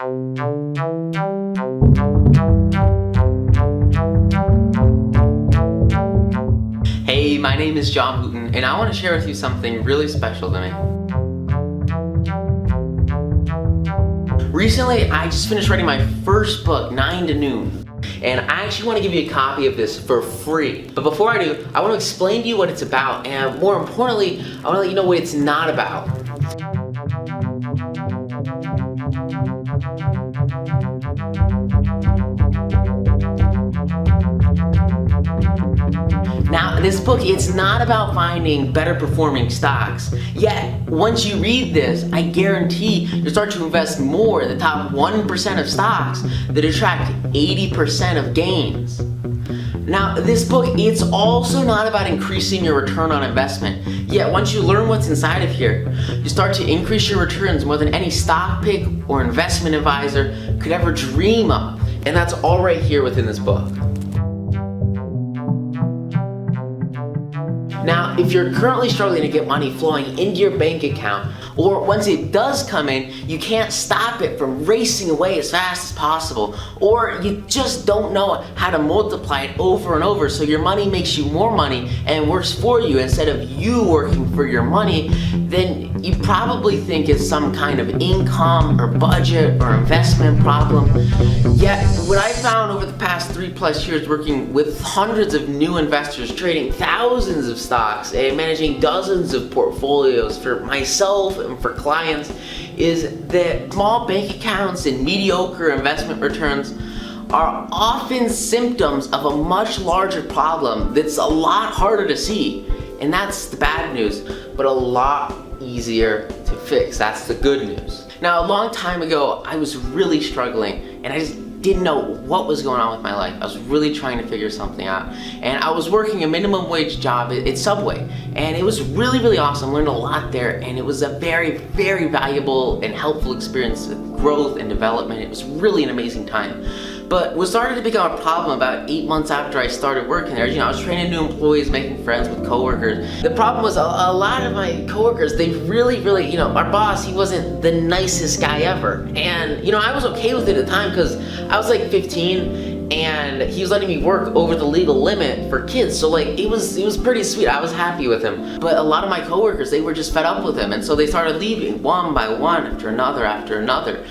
Hey, my name is John Hooten, and I want to share with you something really special to me. Recently, I just finished writing my first book, 9 to Noon, and I actually want to give you a copy of this for free. But before I do, I want to explain to you what it's about, and more importantly, I want to let you know what it's not about. Now, this book, it's not about finding better performing stocks. Yet, once you read this, I guarantee you'll start to invest more in the top 1% of stocks that attract 80% of gains. Now, this book, it's also not about increasing your return on investment. Yet, once you learn what's inside of here, you start to increase your returns more than any stock pick or investment advisor could ever dream of. And that's all right here within this book. Now, if you're currently struggling to get money flowing into your bank account, or once it does come in, you can't stop it from racing away as fast as possible, or you just don't know how to multiply it over and over so your money makes you more money and works for you instead of you working for your money, then you probably think it's some kind of income or budget or investment problem. Yet, what I found over the past 3+ years working with hundreds of new investors, trading thousands of stocks and managing dozens of portfolios for myself and for clients, is that small bank accounts and mediocre investment returns are often symptoms of a much larger problem that's a lot harder to see. And that's the bad news, but a lot easier to fix. That's the good news. Now, a long time ago, I was really struggling, and I just didn't know what was going on with my life. I was really trying to figure something out. And I was working a minimum wage job at Subway. And it was really, really awesome. Learned a lot there. And it was a very, very valuable and helpful experience of growth and development. It was really an amazing time. But what started to become a problem about 8 months after I started working there, I was training new employees, making friends with coworkers. The problem was a lot of my coworkers, they really, our boss, he wasn't the nicest guy ever. And, I was okay with it at the time because I was like 15 and he was letting me work over the legal limit for kids. So it was pretty sweet. I was happy with him. But a lot of my coworkers, they were just fed up with him. And so they started leaving one by one after another,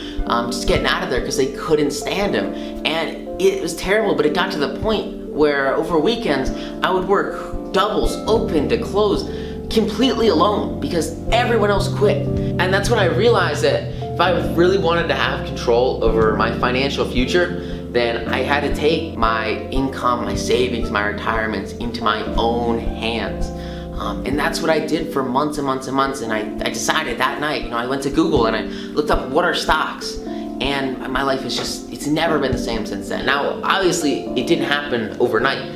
just getting out of there because they couldn't stand him. And it was terrible, but it got to the point where over weekends, I would work doubles, open to close, completely alone because everyone else quit. And that's when I realized that if I really wanted to have control over my financial future, then I had to take my income, my savings, my retirements into my own hands. And that's what I did for months and months and months. And I decided that night, I went to Google and I looked up what are stocks. And my life is it's never been the same since then. Now, obviously, it didn't happen overnight.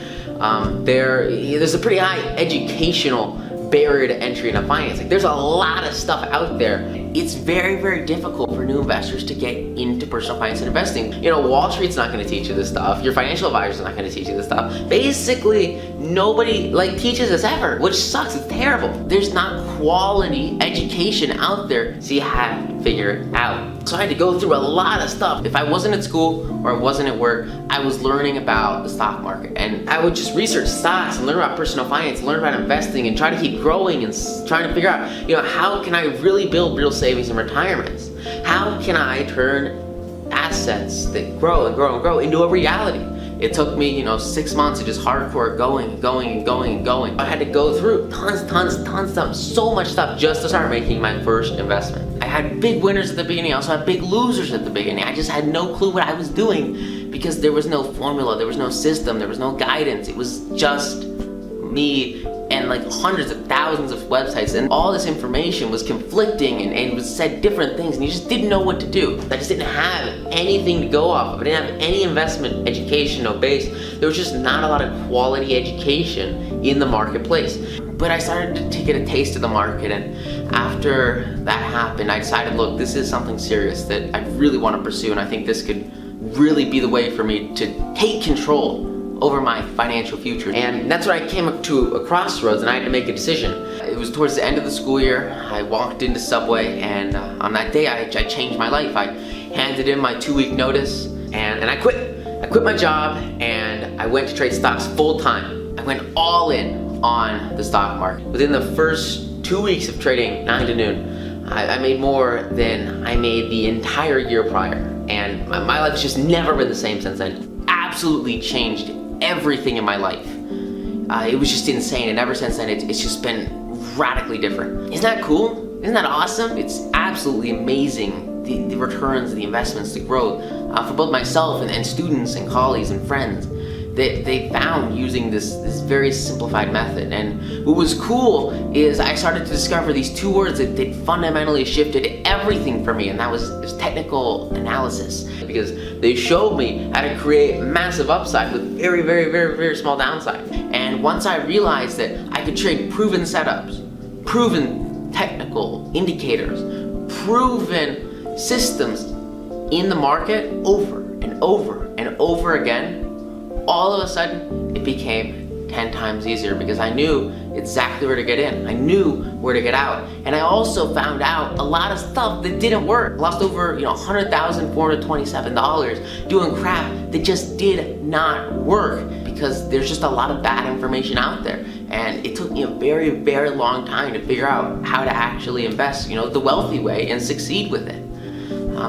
There's a pretty high educational barrier to entry into finance. There's a lot of stuff out there. It's very, very difficult for new investors to get into personal finance and investing. Wall Street's not going to teach you this stuff. Your financial advisor's not going to teach you this stuff. Basically, nobody teaches us ever, which sucks. It's terrible. There's not quality education out there, so you have to figure it out. So I had to go through a lot of stuff. If I wasn't at school or I wasn't at work, I was learning about the stock market. And I would just research stocks and learn about personal finance, learn about investing, and try to keep growing and trying to figure out, how can I really build real savings and retirements? How can I turn assets that grow and grow and grow into a reality? It took me, 6 months of just hardcore going. I had to go through tons of stuff, so much stuff just to start making my first investment. I had big winners at the beginning, I also had big losers at the beginning. I just had no clue what I was doing because there was no formula, there was no system, there was no guidance. It was just me and hundreds of thousands of websites, and all this information was conflicting and it was said different things, and you just didn't know what to do. I just didn't have anything to go off of. I didn't have any investment education, no base. There was just not a lot of quality education in the marketplace. But I started to get a taste of the market, and after that happened, I decided, look, this is something serious that I really want to pursue, and I think this could really be the way for me to take control over my financial future. And that's when I came up to a crossroads and I had to make a decision. It was towards the end of the school year. I walked into Subway, and on that day I changed my life. I handed in my 2-week notice, and I quit. I quit my job and I went to trade stocks full time. I went all in on the stock market. Within the first 2 weeks of trading 9 to noon, I made more than I made the entire year prior. And my life has just never been the same since then. Absolutely changed everything in my life. It was just insane, and ever since then it's just been radically different. Isn't that cool? Isn't that awesome? It's absolutely amazing, the returns, the investments, the growth for both myself and students and colleagues and friends that they found using this very simplified method. And what was cool is I started to discover these 2 words that fundamentally shifted everything for me, and that was technical analysis, because they showed me how to create massive upside with very, very, very, very small downside. And once I realized that I could trade proven setups, proven technical indicators, proven systems in the market over and over and over again, all of a sudden it became 10 times easier, because I knew exactly where to get in. I knew where to get out. And I also found out a lot of stuff that didn't work. I lost over $100,427 doing crap that just did not work, because there's just a lot of bad information out there. And it took me a very, very long time to figure out how to actually invest, the wealthy way and succeed with it.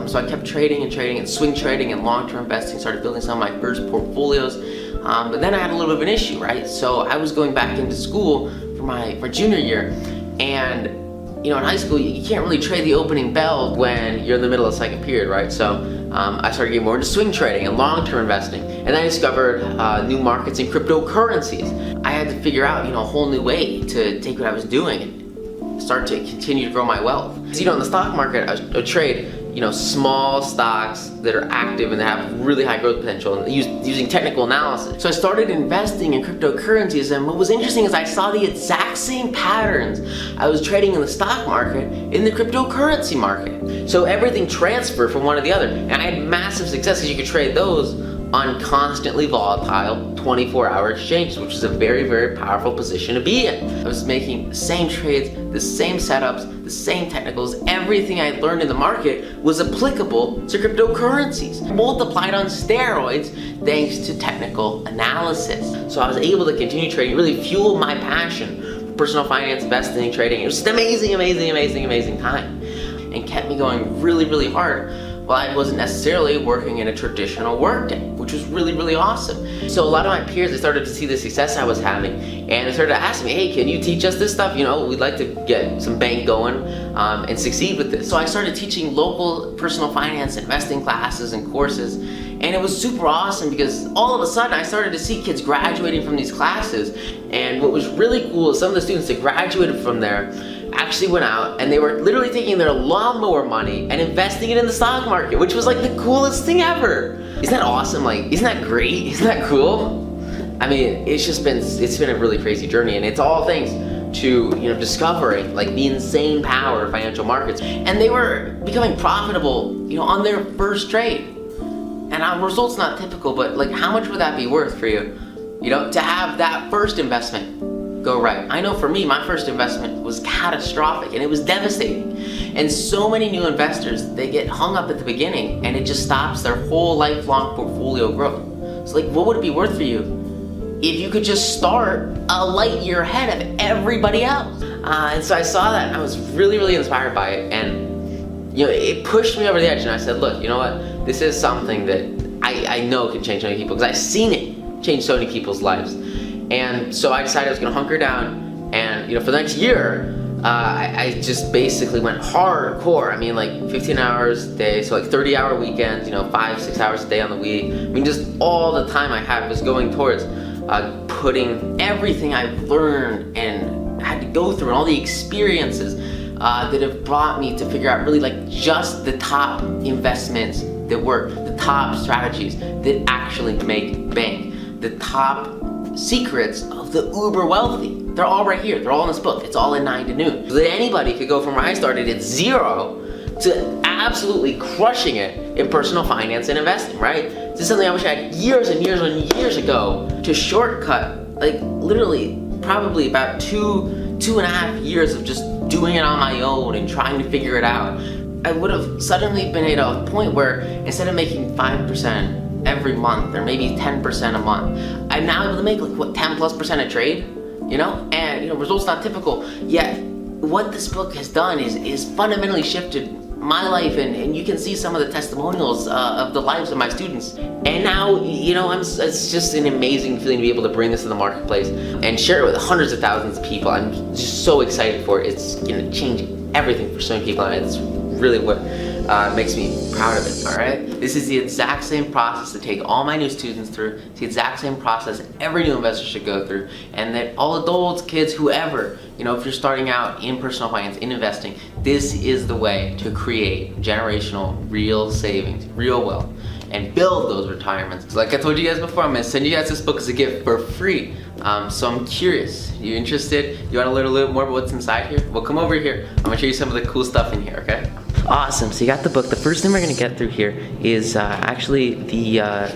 So I kept trading and swing trading and long-term investing, started building some of my first portfolios. But then I had a little bit of an issue, right? So I was going back into school for my junior year, and in high school you can't really trade the opening bell when you're in the middle of second period, right? So I started getting more into swing trading and long-term investing, and I discovered new markets in cryptocurrencies. I had to figure out a whole new way to take what I was doing and start to continue to grow my wealth. Because in the stock market I would trade small stocks that are active and that have really high growth potential, and using technical analysis. So I started investing in cryptocurrencies, and what was interesting is I saw the exact same patterns I was trading in the stock market in the cryptocurrency market. So everything transferred from one to the other, and I had massive success because you could trade those on constantly volatile 24-hour exchanges, which is a very, very powerful position to be in. I was making the same trades, the same setups, the same technicals. Everything I learned in the market was applicable to cryptocurrencies, multiplied on steroids thanks to technical analysis. So I was able to continue trading. It really fueled my passion for personal finance, investing, trading. It was just an amazing, amazing, amazing, amazing time, and kept me going really, really hard. Well, I wasn't necessarily working in a traditional workday, which was really, really awesome. So a lot of my peers, they started to see the success I was having, and they started to ask me, hey, can you teach us this stuff? We'd like to get some bank going and succeed with this. So I started teaching local personal finance investing classes and courses, and it was super awesome because all of a sudden I started to see kids graduating from these classes. And what was really cool is some of the students that graduated from there actually went out and they were literally taking their lawnmower money and investing it in the stock market, which was like the coolest thing ever. Isn't that awesome? Isn't that great? Isn't that cool? I mean, it's been a really crazy journey, and it's all thanks to discovering the insane power of financial markets. And they were becoming profitable on their first trade. And our results not typical, but how much would that be worth for you? To have that first investment go right. I know for me, my first investment was catastrophic and it was devastating. And so many new investors, they get hung up at the beginning and it just stops their whole lifelong portfolio growth. So what would it be worth for you if you could just start a light year ahead of everybody else? And so I saw that and I was really, really inspired by it. And it pushed me over the edge, and I said, look, you know what? This is something that I know can change so many people, because I've seen it change so many people's lives. And so I decided I was gonna hunker down, and for the next year, I just basically went hardcore. I mean, 15 hours a day, so 30-hour weekends, 5-6 hours a day on the week. I mean, just all the time I had was going towards putting everything I've learned and had to go through, and all the experiences that have brought me to figure out really just the top investments that work, the top strategies that actually make bank, the top secrets of the uber wealthy. They're all right here. They're all in this book. It's all in 9 to noon. So that anybody could go from where I started at 0 to absolutely crushing it in personal finance and investing, right? This is something I wish I had years and years and years ago to shortcut, literally probably about two and a half years of just doing it on my own and trying to figure it out. I would have suddenly been at a point where instead of making 5% every month or maybe 10% a month, I'm now able to make like what 10+% a trade, and results not typical. Yet what this book has done is fundamentally shifted my life, and you can see some of the testimonials of the lives of my students. And now, it's just an amazing feeling to be able to bring this to the marketplace and share it with hundreds of thousands of people. I'm just so excited for it. It's gonna change everything for so many people, and it's really what makes me proud of it, all right? This is the exact same process to take all my new students through. It's the exact same process every new investor should go through, and that all adults, kids, whoever, if you're starting out in personal finance, in investing, this is the way to create generational real savings, real wealth, and build those retirements. So like I told you guys before, I'm gonna send you guys this book as a gift for free. So I'm curious, you interested? You wanna learn a little more about what's inside here? Well, come over here. I'm gonna show you some of the cool stuff in here, okay? Awesome, so you got the book. The first thing we're gonna get through here is actually the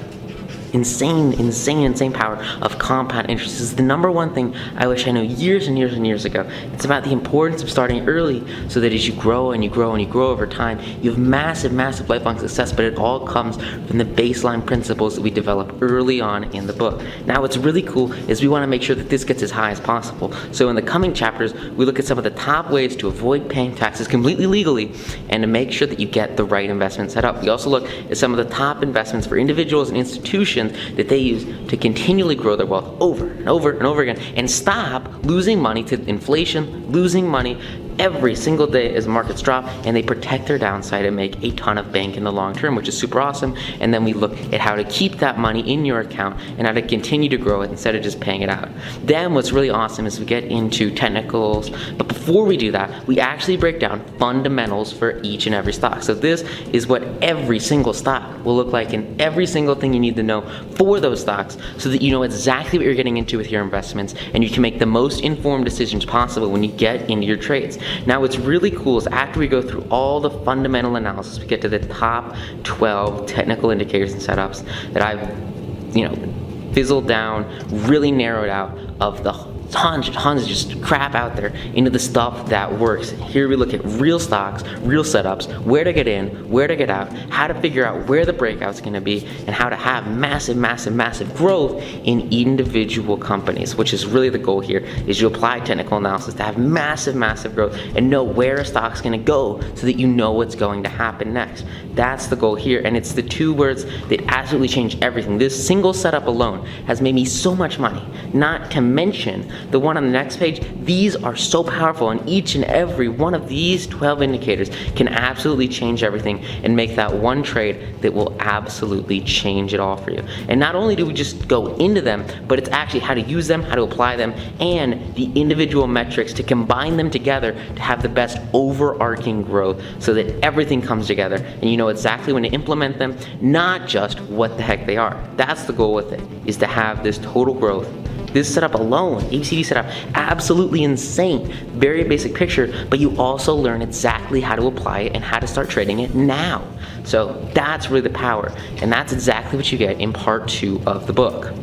insane power of compound interest. This is the number one thing I wish I knew years and years ago. It's about the importance of starting early so that as you grow and you grow and you grow over time, you have massive lifelong success, but it all comes from the baseline principles that we develop early on in the book. Now what's really cool is we want to make sure that this gets as high as possible. So in the coming chapters, we look at some of the top ways to avoid paying taxes completely legally and to make sure that you get the right investment set up. We also look at some of the top investments for individuals and institutions that they use to continually grow their wealth over and over again and stop losing money to inflation, losing money every single day as markets drop, and they protect their downside and make a ton of bank in the long term, which is super awesome. And then we look at how to keep that money in your account and how to continue to grow it instead of just paying it out. Then what's really awesome is we get into technicals, but before we do that, we actually break down fundamentals for each and every stock. So this is what every single stock will look like and every single thing you need to know for those stocks so that you know exactly what you're getting into with your investments and you can make the most informed decisions possible when you get into your trades. Now what's really cool is after we go through all the fundamental analysis, we get to the top 12 technical indicators and setups that I've fizzled down, really narrowed out of the tons of just crap out there into the stuff that works. Here we look at real stocks, real setups, where to get in, where to get out, how to figure out where the breakout's gonna be, and how to have massive growth in individual companies, which is really the goal here, is you apply technical analysis to have massive growth and know where a stock's gonna go so that you know what's going to happen next. That's the goal here, and it's the two words that absolutely change everything. This single setup alone has made me so much money, not to mention the one on the next page. These are so powerful, and each and every one of these 12 indicators can absolutely change everything and make that one trade that will absolutely change it all for you. And not only do we just go into them, but it's actually how to use them, how to apply them, and the individual metrics to combine them together to have the best overarching growth so that everything comes together and you know exactly when to implement them, not just what the heck they are. That's the goal with it, is to have this total growth. This setup alone, ABCD setup, absolutely insane. Very basic picture, but you also learn exactly how to apply it and how to start trading it now. So that's really the power, and that's exactly what you get in part 2 of the book.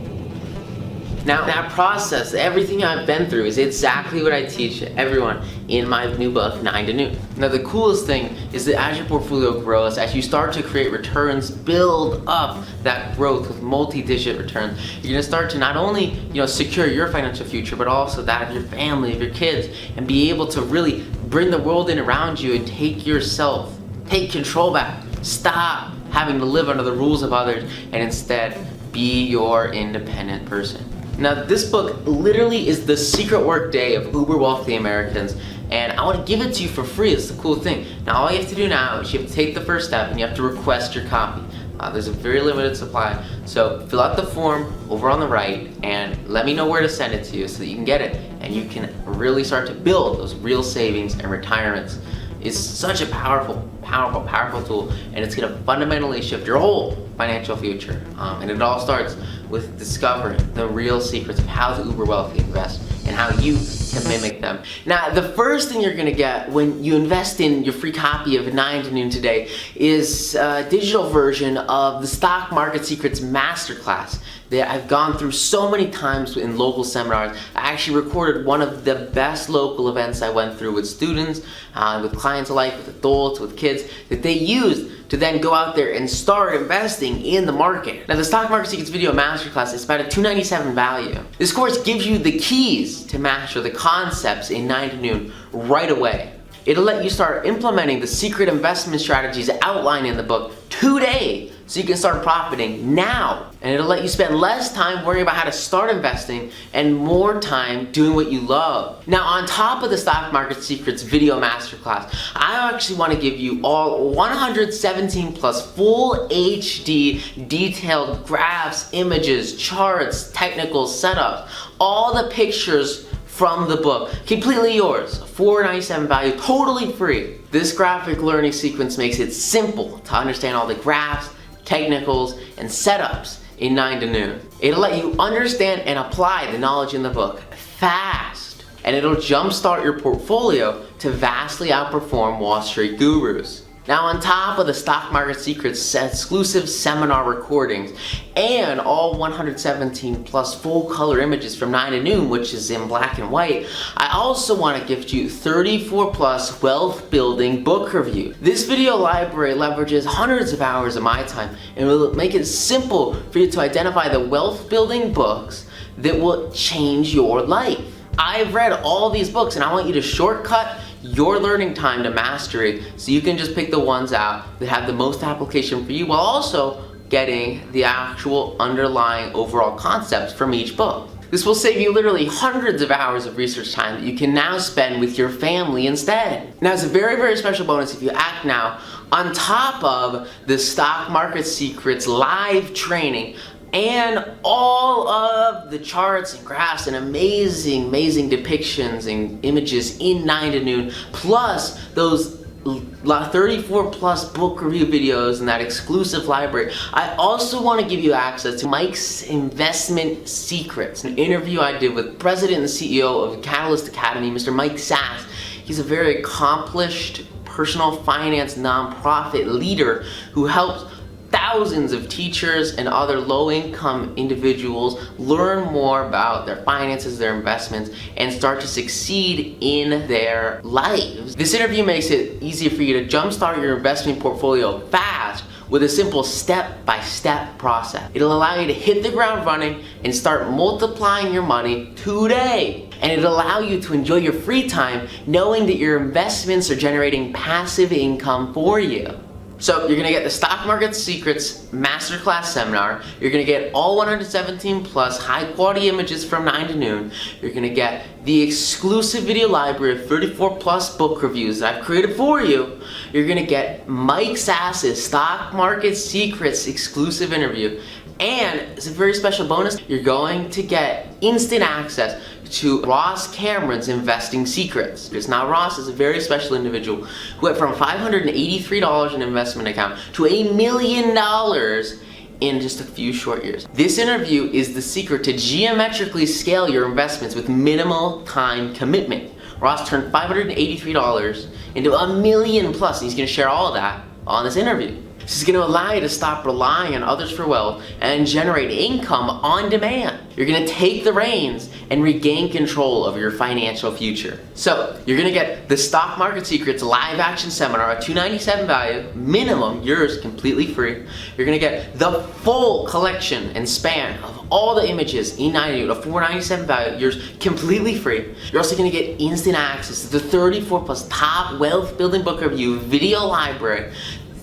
Now that process, everything I've been through is exactly what I teach everyone in my new book, 9 to Noon. Now the coolest thing is that as your portfolio grows, as you start to create returns, build up that growth with multi-digit returns, you're gonna start to not only secure your financial future, but also that of your family, of your kids, and be able to really bring the world in around you and take control back. Stop having to live under the rules of others and instead be your independent person. Now this book literally is the secret work day of uber wealthy Americans, and I want to give it to you for free. It's the cool thing. Now all you have to do now is you have to take the first step and you have to request your copy. There's a very limited supply, so fill out the form over on the right and let me know where to send it to you so that you can get it and you can really start to build those real savings and retirements. It's such a powerful tool, and it's gonna fundamentally shift your whole financial future. And it all starts with discovering the real secrets of how the uber wealthy invest and how you can mimic them. Now, the first thing you're gonna get when you invest in your free copy of 9 to Noon today is a digital version of the Stock Market Secrets Masterclass that I've gone through so many times in local seminars. I actually recorded one of the best local events I went through with students, with clients alike, with adults, with kids. methods that they use to then go out there and start investing in the market. Now, the Stock Market Secrets Video Masterclass is about a $297 value. This course gives you the keys to master the concepts in 9 to noon right away. It'll let you start implementing the secret investment strategies outlined in the book today, so you can start profiting now. And it'll let you spend less time worrying about how to start investing and more time doing what you love. Now, on top of the Stock Market Secrets Video Masterclass, I actually want to give you all 117 plus full HD detailed graphs, images, charts, technical setups, all the pictures from the book, completely yours, $497 value, totally free. This graphic learning sequence makes it simple to understand all the graphs, technicals, and setups in 9 to noon. It'll let you understand and apply the knowledge in the book fast, and it'll jumpstart your portfolio to vastly outperform Wall Street gurus. Now, on top of the Stock Market Secrets exclusive seminar recordings and all 117 plus full color images from 9 to noon, which is in black and white, I also want to gift you 34 plus wealth building book review. This video library leverages hundreds of hours of my time and will make it simple for you to identify the wealth building books that will change your life. I've read all these books and I want you to shortcut your learning time to mastery so you can just pick the ones out that have the most application for you while also getting the actual underlying overall concepts from each book. This will save you literally hundreds of hours of research time that you can now spend with your family instead. Now, as a very, very special bonus, if you act now, on top of the Stock Market Secrets live training, and all of the charts and graphs and amazing depictions and images in 9 to noon, plus those 34 plus book review videos and that exclusive library, I also want to give you access to Mike's Investment Secrets, an interview I did with President and CEO of Catalyst Academy, Mr. Mike Sass. He's a very accomplished personal finance nonprofit leader who helps thousands of teachers and other low-income individuals learn more about their finances, their investments, and start to succeed in their lives. This interview makes it easy for you to jumpstart your investment portfolio fast with a simple step-by-step process. It'll allow you to hit the ground running and start multiplying your money today. And it'll allow you to enjoy your free time knowing that your investments are generating passive income for you. So you're gonna get the Stock Market Secrets Masterclass Seminar, you're gonna get all 117 plus high quality images from 9 to noon, you're gonna get the exclusive video library of 34 plus book reviews that I've created for you, you're gonna get Mike Sass's Stock Market Secrets exclusive interview, and as a very special bonus, you're going to get instant access to Ross Cameron's Investing Secrets. Because now Ross is a very special individual who went from $583 in investment account to $1 million in just a few short years. This interview is the secret to geometrically scale your investments with minimal time commitment. Ross turned $583 into $1 million plus, and he's going to share all of that on this interview. This is going to allow you to stop relying on others for wealth and generate income on demand. You're going to take the reins and regain control of your financial future. So you're going to get the Stock Market Secrets live action seminar at $297 value, minimum, yours completely free. You're going to get the full collection and span of all the images in 9 to $497 value, yours completely free. You're also going to get instant access to the 34 plus top wealth building book review video library,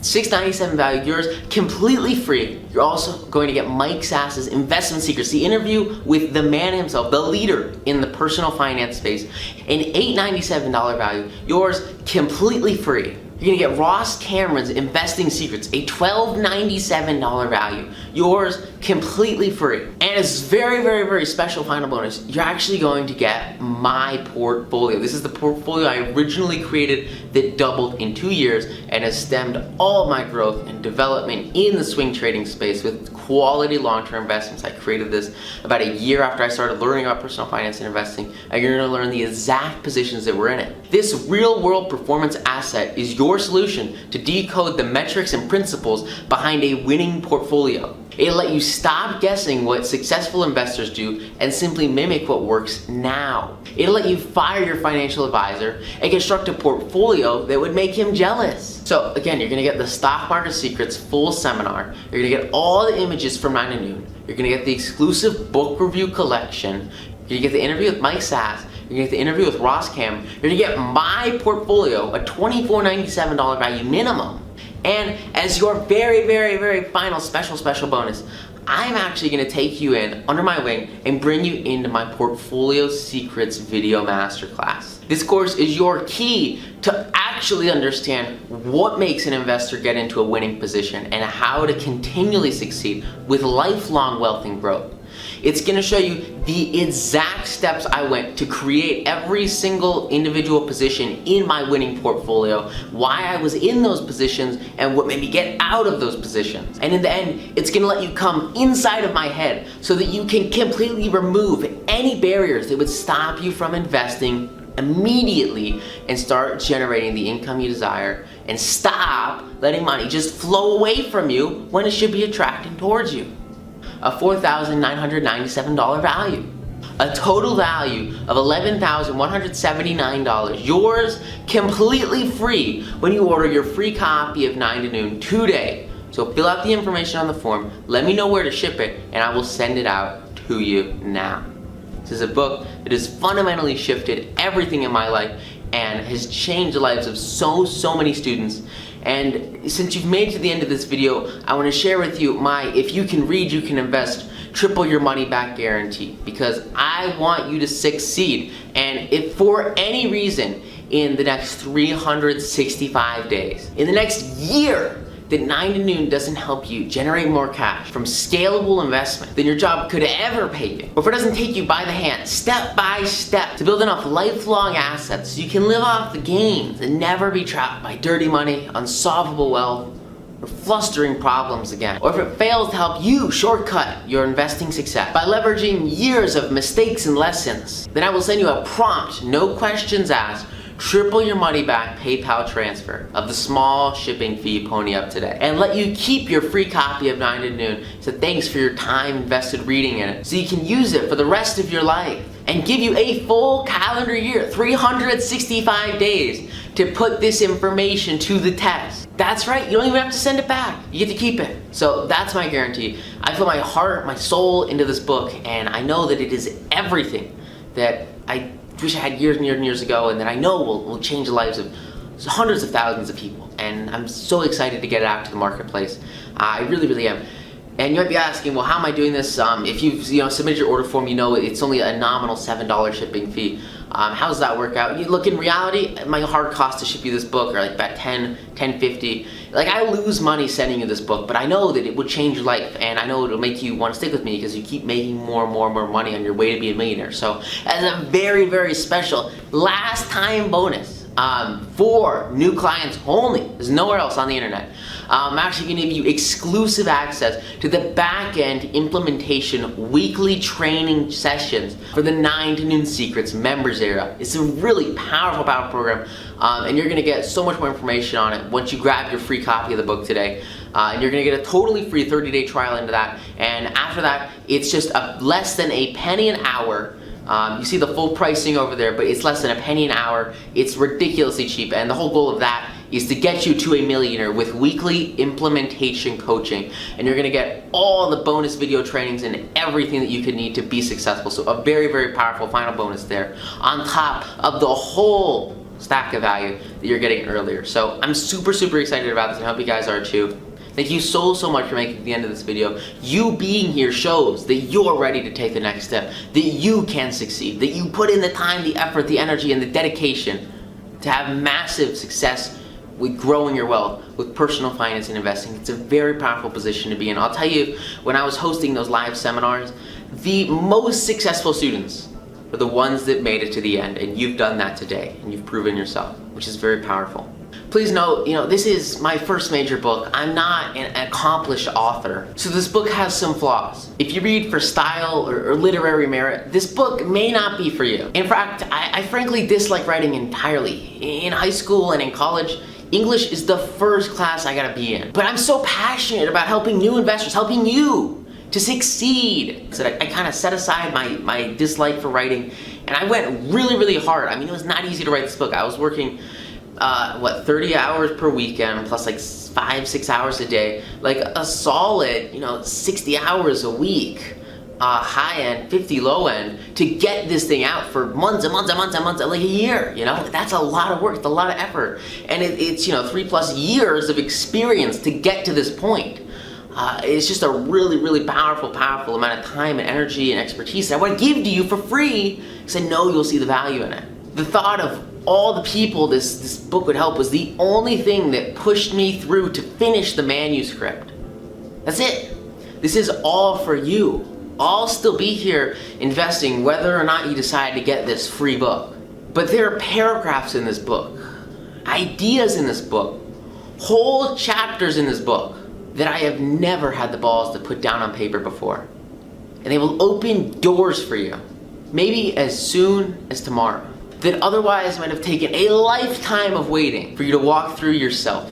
$697 value, yours completely free. You're also going to get Mike Sass's Investment Secrets, the interview with the man himself, the leader in the personal finance space, an $897 value, yours completely free. You're gonna get Ross Cameron's Investing Secrets, a $1297 value, yours completely free. And as very special final bonus, you're actually going to get my portfolio. This is the portfolio I originally created that doubled in 2 years and has stemmed all of my growth and development in the swing trading space with quality long-term investments. I created this about a year after I started learning about personal finance and investing, and you're gonna learn the exact positions that were in it. This real-world performance asset is your solution to decode the metrics and principles behind a winning portfolio. It'll let you stop guessing what successful investors do and simply mimic what works now. It'll let you fire your financial advisor and construct a portfolio that would make him jealous. So again, you're gonna get the Stock Market Secrets full seminar. You're gonna get all the images from 9 to noon. You're gonna get the exclusive book review collection. You're gonna get the interview with Mike Sass. You're gonna get the interview with Ross Cam. You're gonna get my portfolio, a $24.97 value minimum. And as your very, very, very final special bonus, I'm actually gonna take you in under my wing and bring you into my Portfolio Secrets video masterclass. This course is your key to actually understand what makes an investor get into a winning position and how to continually succeed with lifelong wealth and growth. It's gonna show you the exact steps I went to create every single individual position in my winning portfolio, why I was in those positions, and what made me get out of those positions. And in the end, it's gonna let you come inside of my head so that you can completely remove any barriers that would stop you from investing immediately and start generating the income you desire, and stop letting money just flow away from you when it should be attracting towards you. A $4,997 value. A total value of $11,179. Yours completely free when you order your free copy of 9 to noon today. So fill out the information on the form, let me know where to ship it, and I will send it out to you now. This is a book that has fundamentally shifted everything in my life and has changed the lives of so many students. And since you've made it to the end of this video, I want to share with you my "if you can read, you can invest, triple your money back guarantee," because I want you to succeed. And if for any reason in the next 365 days, in the next year, that 9 to noon doesn't help you generate more cash from scalable investment than your job could ever pay you, or if it doesn't take you by the hand, step by step, to build enough lifelong assets so you can live off the gains and never be trapped by dirty money, unsolvable wealth, or flustering problems again, or if it fails to help you shortcut your investing success by leveraging years of mistakes and lessons, then I will send you a prompt, no questions asked, triple your money back PayPal transfer of the small shipping fee pony up today, and let you keep your free copy of 9 to noon. So thanks for your time invested reading in it, so you can use it for the rest of your life, and give you a full calendar year, 365 days, to put this information to the test. That's right, you don't even have to send it back. You get to keep it. So that's my guarantee. I put my heart, my soul into this book, and I know that it is everything that I wish I had years and years ago, and that I know will change the lives of hundreds of thousands of people. And I'm so excited to get it out to the marketplace. I really am. And you might be asking, well, how am I doing this? If you've submitted your order form, it's only a nominal $7 shipping fee. How does that work out? You look, in reality, my hard cost to ship you this book are like about $10.50. Like, I lose money sending you this book, but I know that it would change your life, and I know it'll make you want to stick with me because you keep making more and more money on your way to be a millionaire. So, as a very special last time bonus, for new clients only, there's nowhere else on the internet, I'm actually going to give you exclusive access to the back-end implementation weekly training sessions for the 9 to noon Secrets members area. It's a really powerful program, and you're going to get so much more information on it once you grab your free copy of the book today. And you're going to get a totally free 30-day trial into that, and after that, it's just less than a penny an hour. You see the full pricing over there, but it's less than a penny an hour. It's ridiculously cheap, and the whole goal of that is to get you to a millionaire with weekly implementation coaching. And you're gonna get all the bonus video trainings and everything that you could need to be successful. So a very powerful final bonus there, on top of the whole stack of value that you're getting earlier. So I'm super excited about this, and I hope you guys are too. Thank you so much for making it to the end of this video. You being here shows that you're ready to take the next step, that you can succeed, that you put in the time, the effort, the energy, and the dedication to have massive success with growing your wealth, with personal finance and investing. It's a very powerful position to be in. I'll tell you, when I was hosting those live seminars, the most successful students are the ones that made it to the end, and you've done that today, and you've proven yourself, which is very powerful. Please note, this is my first major book. I'm not an accomplished author, so this book has some flaws. If you read for style or literary merit, this book may not be for you. In fact, I frankly dislike writing entirely. In high school and in college, English is the first class I gotta be in. But I'm so passionate about helping new investors, helping you to succeed. So I kind of set aside my dislike for writing, and I went really, really hard. I mean, it was not easy to write this book. I was working, 30 hours per weekend, plus like 5-6 hours a day, like a solid, 60 hours a week. High end, 50 low end, to get this thing out for months and months and months and months, like a year, That's a lot of work, it's a lot of effort. And it's 3+ years of experience to get to this point. It's just a really, really powerful amount of time and energy and expertise that I want to give to you for free, because I know you'll see the value in it. The thought of all the people this book would help was the only thing that pushed me through to finish the manuscript. That's it. This is all for you. I'll still be here investing whether or not you decide to get this free book. But there are paragraphs in this book, ideas in this book, whole chapters in this book that I have never had the balls to put down on paper before. And they will open doors for you, maybe as soon as tomorrow, that otherwise might have taken a lifetime of waiting for you to walk through yourself.